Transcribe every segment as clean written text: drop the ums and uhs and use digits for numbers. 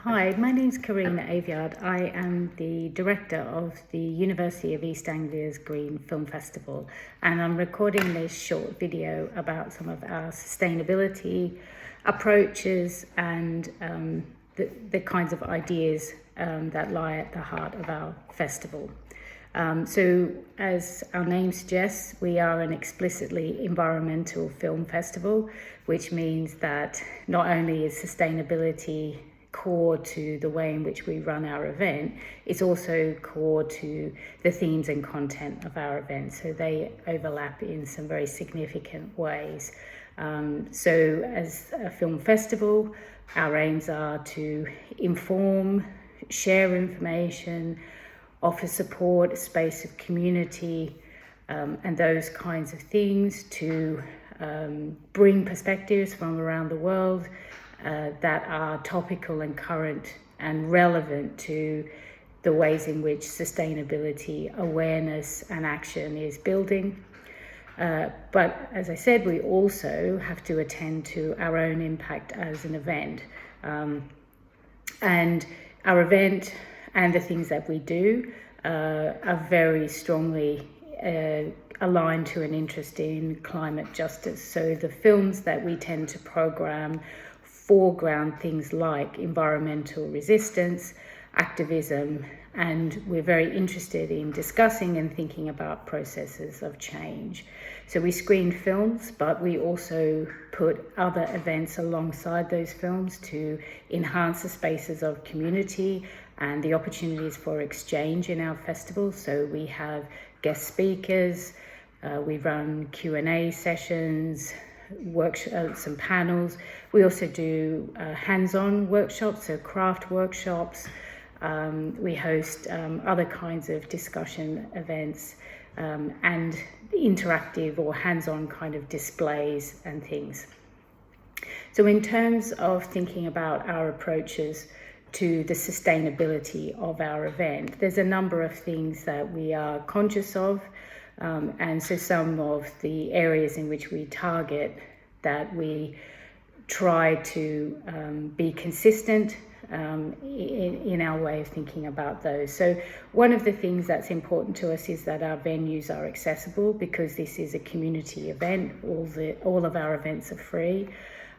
Hi, my name's Karina Aveyard. I am the director of the University of East Anglia's Green Film Festival, and I'm recording this short video about some of our sustainability approaches and the kinds of ideas that lie at the heart of our festival. So as our name suggests, we are an explicitly environmental film festival, which means that not only is sustainability core to the way in which we run our event, it's also core to the themes and content of our event. So they overlap in some very significant ways. So as a film festival, our aims are to inform, share information, offer support, a space of community, and those kinds of things, to bring perspectives from around the world that are topical and current and relevant to the ways in which sustainability awareness and action is building. But as I said, we also have to attend to our own impact as an event. And our event and the things that we do are very strongly aligned to an interest in climate justice. So the films that we tend to program foreground things like environmental resistance, activism, and we're very interested in discussing and thinking about processes of change. So we screen films, but we also put other events alongside those films to enhance the spaces of community and the opportunities for exchange in our festival. So we have guest speakers, we run Q&A sessions, some panels. We also do hands-on workshops, so craft workshops. We host other kinds of discussion events and interactive or hands-on kind of displays and things. So in terms of thinking about our approaches to the sustainability of our event, there's a number of things that we are conscious of. And so some of the areas in which we target that we try to be consistent in our way of thinking about those. So one of the things that's important to us is that our venues are accessible, because this is a community event. All of our events are free.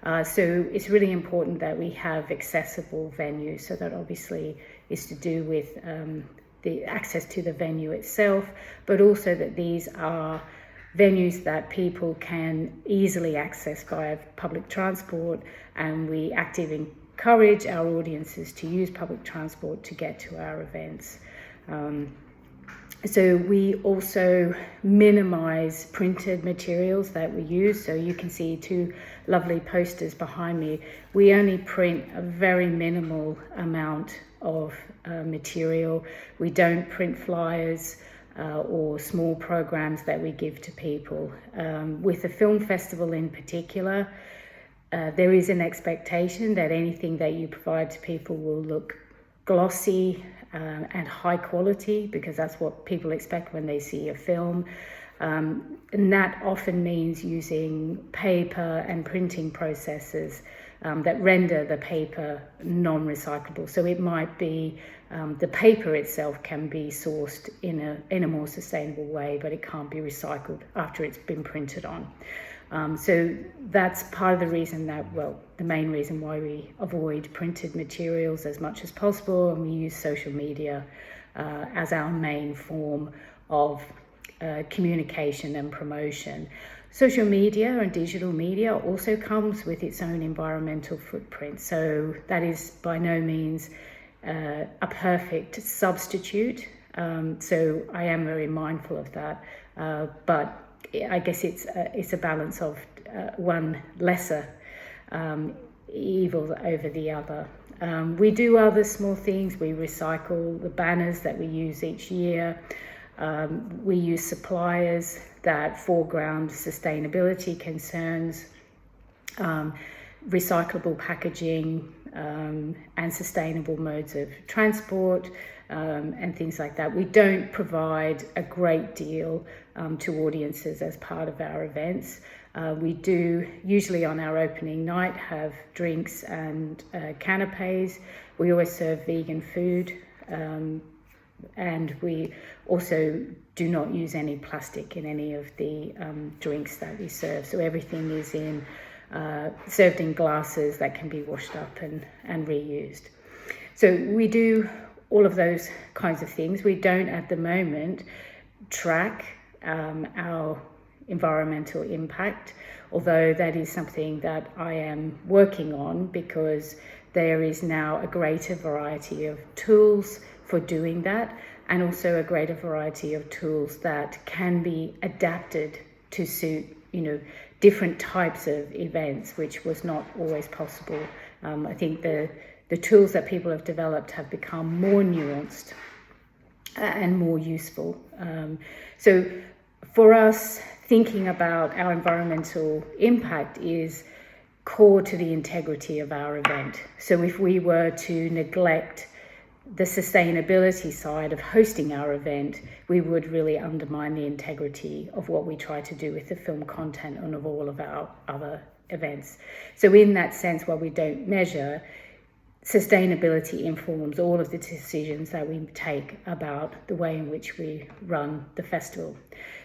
So it's really important that we have accessible venues. So that obviously is to do with the access to the venue itself, but also that these are venues that people can easily access via public transport, and we actively encourage our audiences to use public transport to get to our events. So we also minimize printed materials that we use. So you can see two lovely posters behind me. We only print a very minimal amount of material. We don't print flyers or small programs that we give to people. With the film festival in particular, there is an expectation that anything that you provide to people will look glossy and high quality, because that's what people expect when they see a film. And that often means using paper and printing processes that render the paper non-recyclable. So it might be the paper itself can be sourced in a more sustainable way, but it can't be recycled after it's been printed on. So that's part of the reason the main reason why we avoid printed materials as much as possible, and we use social media as our main form of communication and promotion. Social media and digital media also comes with its own environmental footprint. So that is by no means a perfect substitute. So I am very mindful of that. But I guess it's a balance of one lesser evil over the other. We do other small things. We recycle the banners that we use each year. We use suppliers that foreground sustainability concerns, recyclable packaging, and sustainable modes of transport, and things like that. We don't provide a great deal to audiences as part of our events. We do usually on our opening night have drinks and canapes. We always serve vegan food, and we also do not use any plastic in any of the drinks that we serve. So everything is served in glasses that can be washed up and reused. So we do all of those kinds of things. We don't at the moment track our environmental impact, although that is something that I am working on, because there is now a greater variety of tools for doing that, and also a greater variety of tools that can be adapted to suit, different types of events, which was not always possible. I think the tools that people have developed have become more nuanced and more useful. So for us, thinking about our environmental impact is core to the integrity of our event. So if we were to neglect the sustainability side of hosting our event, we would really undermine the integrity of what we try to do with the film content and of all of our other events. So in that sense, while we don't measure, sustainability informs all of the decisions that we take about the way in which we run the festival.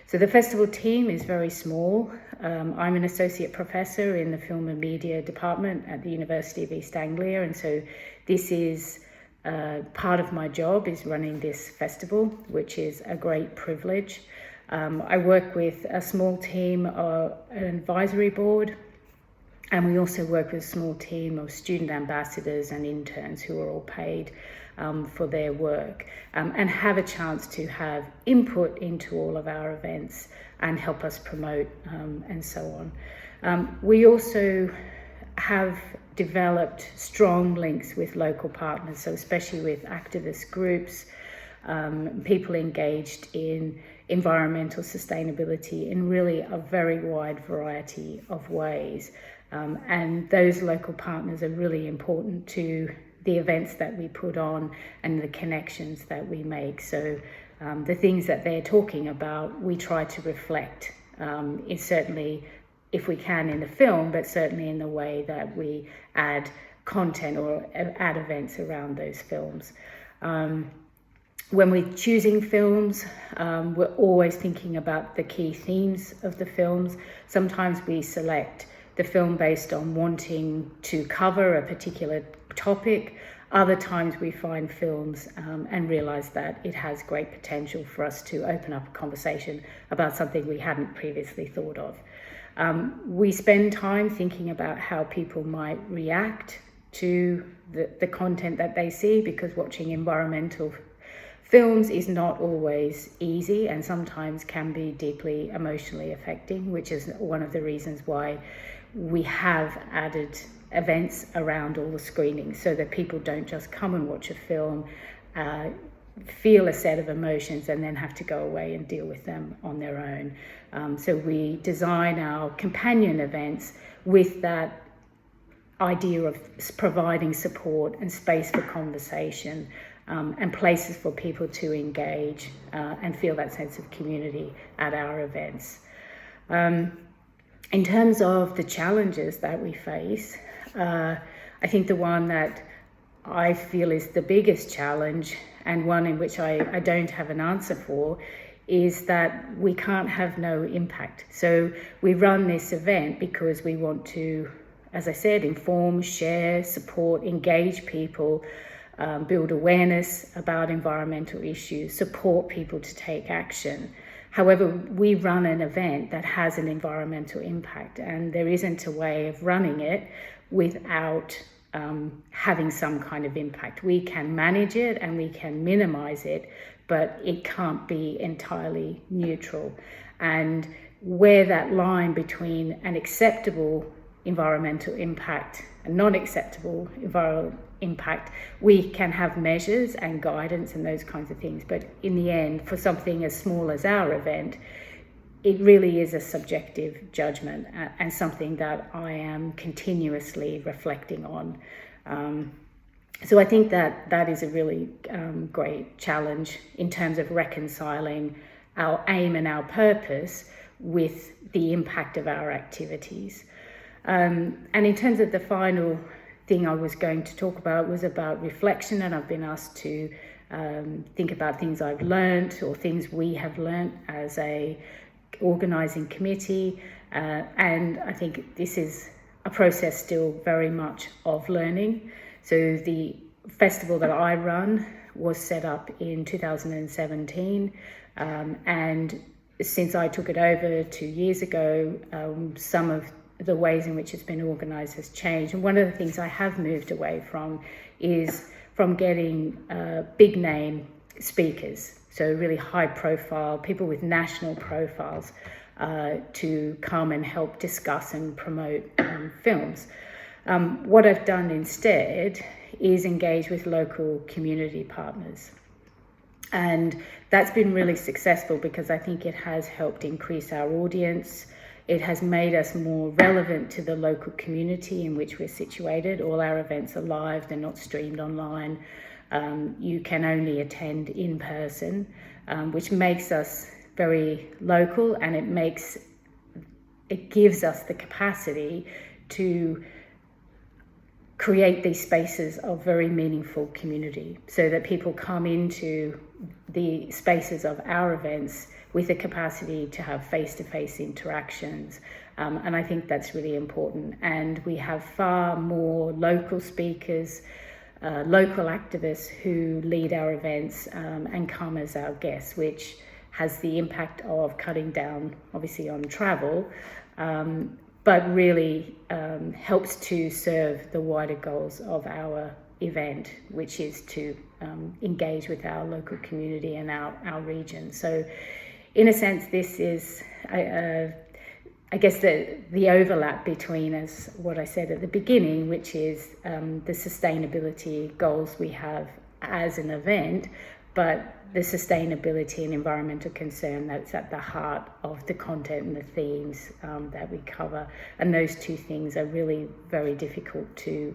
So the festival team is very small. I'm an associate professor in the film and media department at the University of East Anglia, and so this is part of my job is running this festival, which is a great privilege. I work with a small team, an advisory board, and we also work with a small team of student ambassadors and interns who are all paid for their work, and have a chance to have input into all of our events and help us promote and so on. We also have developed strong links with local partners, so especially with activist groups, people engaged in environmental sustainability in really a very wide variety of ways. And those local partners are really important to the events that we put on and the connections that we make. So the things that they're talking about, we try to reflect, is certainly, if we can, in the film, but certainly in the way that we add content or add events around those films. When we're choosing films, we're always thinking about the key themes of the films. Sometimes we select the film based on wanting to cover a particular topic. Other times we find films and realize that it has great potential for us to open up a conversation about something we hadn't previously thought of. We spend time thinking about how people might react to the content that they see, because watching environmental films is not always easy and sometimes can be deeply emotionally affecting, which is one of the reasons why we have added events around all the screenings, so that people don't just come and watch a film, feel a set of emotions and then have to go away and deal with them on their own. So we design our companion events with that idea of providing support and space for conversation, and places for people to engage and feel that sense of community at our events. In terms of the challenges that we face, I think the one that I feel is the biggest challenge, and one in which I don't have an answer for, is that we can't have no impact. So we run this event because we want to, as I said, inform, share, support, engage people, build awareness about environmental issues, support people to take action. However, we run an event that has an environmental impact, and there isn't a way of running it without having some kind of impact. We can manage it and we can minimize it, but it can't be entirely neutral. And where that line between an acceptable environmental impact and non-acceptable environmental impact, we can have measures and guidance and those kinds of things. But in the end, for something as small as our event, it really is a subjective judgment and something that I am continuously reflecting on. So I think that is a really great challenge in terms of reconciling our aim and our purpose with the impact of our activities. And in terms of the final thing I was going to talk about was about reflection, and I've been asked to think about things I've learned or things we have learned as a organising committee, and I think this is a process still very much of learning. So the festival that I run was set up in 2017, and since I took it over 2 years ago, some of the ways in which it's been organised has changed. And one of the things I have moved away from is from getting big name speakers, so really high profile, people with national profiles, to come and help discuss and promote films. What I've done instead is engage with local community partners. And that's been really successful because I think it has helped increase our audience. It has made us more relevant to the local community in which we're situated. All our events are live, they're not streamed online. You can only attend in person, which makes us very local, and it gives us the capacity to create these spaces of very meaningful community, so that people come into the spaces of our events with the capacity to have face-to-face interactions. And I think that's really important. And we have far more local speakers, local activists who lead our events and come as our guests, which has the impact of cutting down, obviously, on travel, but really helps to serve the wider goals of our event, which is to engage with our local community and our region. So in a sense, this is, I guess, the overlap between, as what I said at the beginning, which is the sustainability goals we have as an event, but the sustainability and environmental concern that's at the heart of the content and the themes that we cover. And those two things are really very difficult to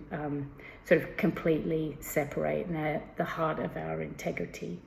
sort of completely separate, and they're the heart of our integrity.